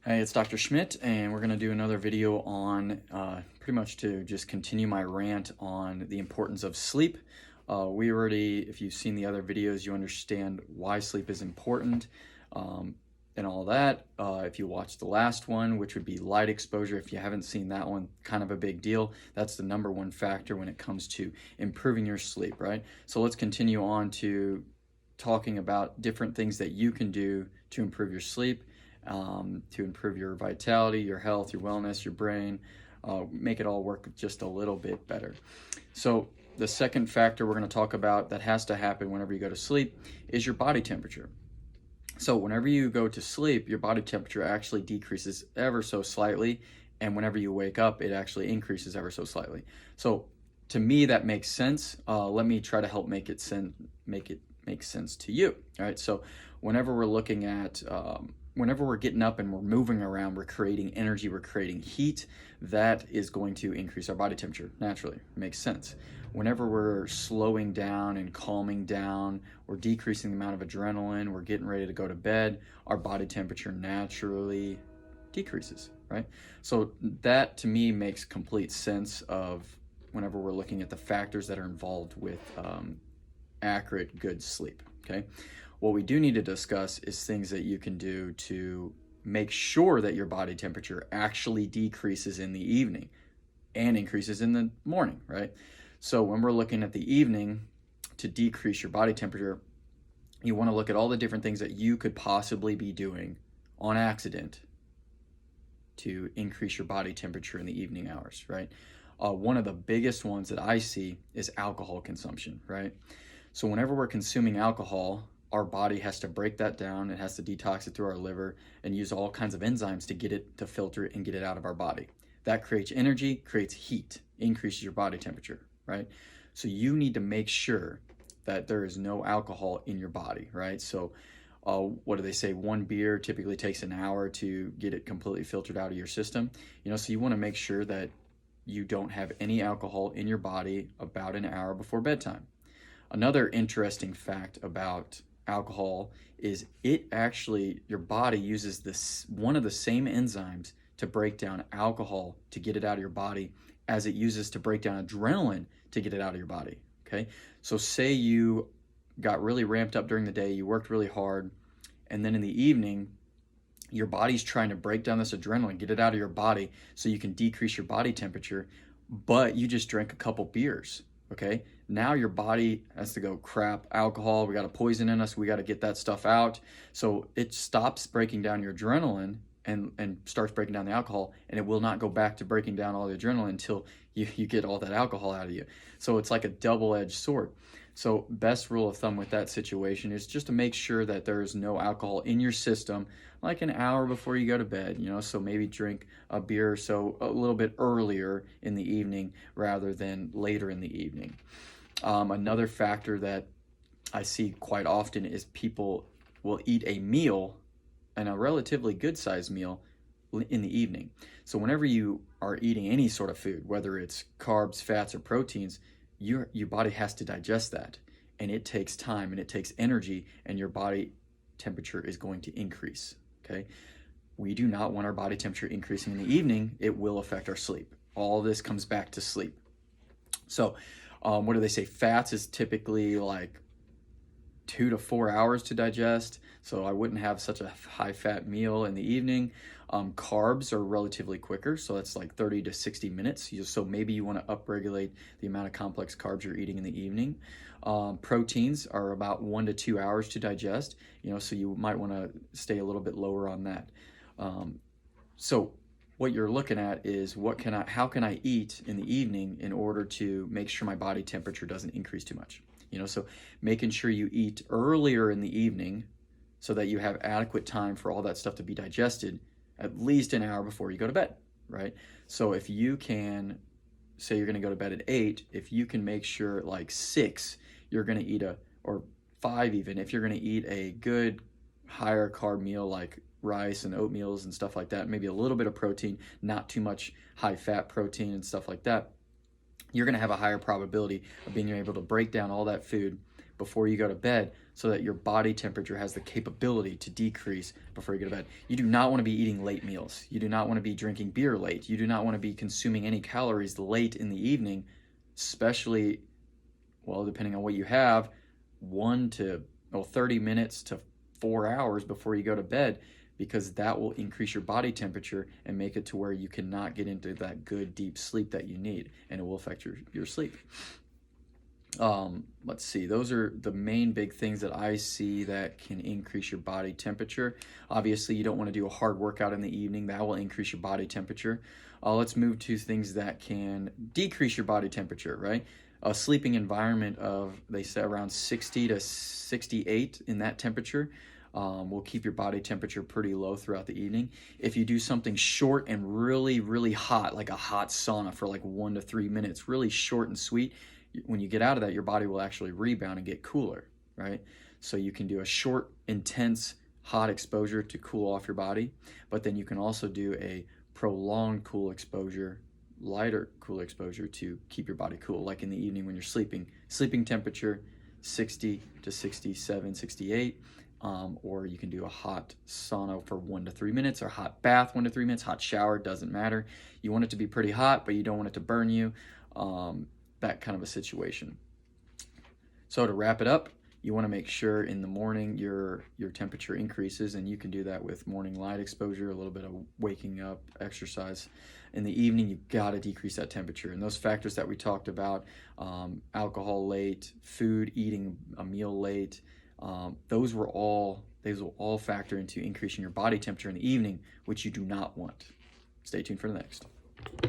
Hey, it's Dr. Schmidt, and we're going to do another video on pretty much to just continue my rant on the importance of sleep. If you've seen the other videos, you understand why sleep is important and all that. If you watched the last one, which would be light exposure, if you haven't seen that one, kind of a big deal. That's the number one factor when it comes to improving your sleep, right? So let's continue on to talking about different things that you can do to improve your sleep, to improve your vitality, your health, your wellness, your brain, make it all work just a little bit better. So the second factor we're going to talk about that has to happen whenever you go to sleep is your body temperature. So whenever you go to sleep, your body temperature actually decreases ever so slightly, and whenever you wake up, it actually increases ever so slightly. So to me, that makes sense. Let me try to help make it make sense to you. All right. So whenever we're looking at whenever we're getting up and we're moving around, we're creating energy, we're creating heat, that is going to increase our body temperature naturally. It makes sense. Whenever we're slowing down and calming down, we're decreasing the amount of adrenaline, we're getting ready to go to bed, our body temperature naturally decreases, right? So that to me makes complete sense of whenever we're looking at the factors that are involved with accurate, good sleep, okay? What we do need to discuss is things that you can do to make sure that your body temperature actually decreases in the evening and increases in the morning, right? So when we're looking at the evening to decrease your body temperature, you want to look at all the different things that you could possibly be doing on accident to increase your body temperature in the evening hours, right? One of the biggest ones that I see is alcohol consumption, right? So whenever we're consuming alcohol, our body has to break that down. It has to detox it through our liver and use all kinds of enzymes to get it to filter it and get it out of our body. That creates energy, creates heat, increases your body temperature, right? So you need to make sure that there is no alcohol in your body, right? So what do they say? One beer typically takes an hour to get it completely filtered out of your system. So you want to make sure that you don't have any alcohol in your body about an hour before bedtime. Another interesting fact about alcohol is your body uses one of the same enzymes to break down alcohol to get it out of your body as it uses to break down adrenaline to get it out of your body, okay? So say you got really ramped up during the day, you worked really hard, and then in the evening, your body's trying to break down this adrenaline, get it out of your body so you can decrease your body temperature, but you just drank a couple beers, okay? Now your body has to go, crap, alcohol, we got a poison in us, we got to get that stuff out. So it stops breaking down your adrenaline and starts breaking down the alcohol, and it will not go back to breaking down all the adrenaline until you get all that alcohol out of you. So it's like a double-edged sword. So best rule of thumb with that situation is just to make sure that there is no alcohol in your system like an hour before you go to bed, so maybe drink a beer or so a little bit earlier in the evening rather than later in the evening. Another factor that I see quite often is people will eat a meal, and a relatively good sized meal, in the evening. So whenever you are eating any sort of food, whether it's carbs, fats, or proteins, your body has to digest that, and it takes time and it takes energy, and your body temperature is going to increase, okay? We do not want our body temperature increasing in the evening. It will affect our sleep. All this comes back to sleep. So what do they say? Fats is typically like 2 to 4 hours to digest, so I wouldn't have such a high fat meal in the evening. Carbs are relatively quicker, so that's like 30 to 60 minutes. So maybe you want to upregulate the amount of complex carbs you're eating in the evening. Proteins are about 1 to 2 hours to digest, so you might want to stay a little bit lower on that. So what you're looking at is how can I eat in the evening in order to make sure my body temperature doesn't increase too much? So making sure you eat earlier in the evening so that you have adequate time for all that stuff to be digested at least an hour before you go to bed, right? So if you can, say you're going to go to bed at 8, if you can make sure like 6, you're going to eat or 5 even, if you're going to eat a good higher carb meal like rice and oatmeals and stuff like that, maybe a little bit of protein, not too much high fat protein and stuff like that, you're going to have a higher probability of being able to break down all that food before you go to bed so that your body temperature has the capability to decrease before you go to bed. You do not want to be eating late meals. You do not want to be drinking beer late. You do not want to be consuming any calories late in the evening, especially, well, depending on what you have, 30 minutes to 4 hours before you go to bed, because that will increase your body temperature and make it to where you cannot get into that good deep sleep that you need, and it will affect your sleep. Let's see, those are the main big things that I see that can increase your body temperature. Obviously, you don't want to do a hard workout in the evening. That will increase your body temperature. Let's move to things that can decrease your body temperature, right? A sleeping environment of, they say, around 60 to 68 in that temperature will keep your body temperature pretty low throughout the evening. If you do something short and really, really hot, like a hot sauna for like 1 to 3 minutes, really short and sweet, when you get out of that, your body will actually rebound and get cooler, right? So you can do a short, intense, hot exposure to cool off your body, but then you can also do a prolonged cool exposure, lighter cool exposure to keep your body cool, like in the evening when you're sleeping. Sleeping temperature, 60 to 67, 68, or you can do a hot sauna for 1 to 3 minutes, or hot bath 1 to 3 minutes, hot shower, doesn't matter. You want it to be pretty hot, but you don't want it to burn you. That kind of a situation. So to wrap it up, you want to make sure in the morning your temperature increases, and you can do that with morning light exposure, a little bit of waking up, exercise. In the evening, you've got to decrease that temperature. And those factors that we talked about, alcohol late, food, eating a meal late, those will all factor into increasing your body temperature in the evening, which you do not want. Stay tuned for the next.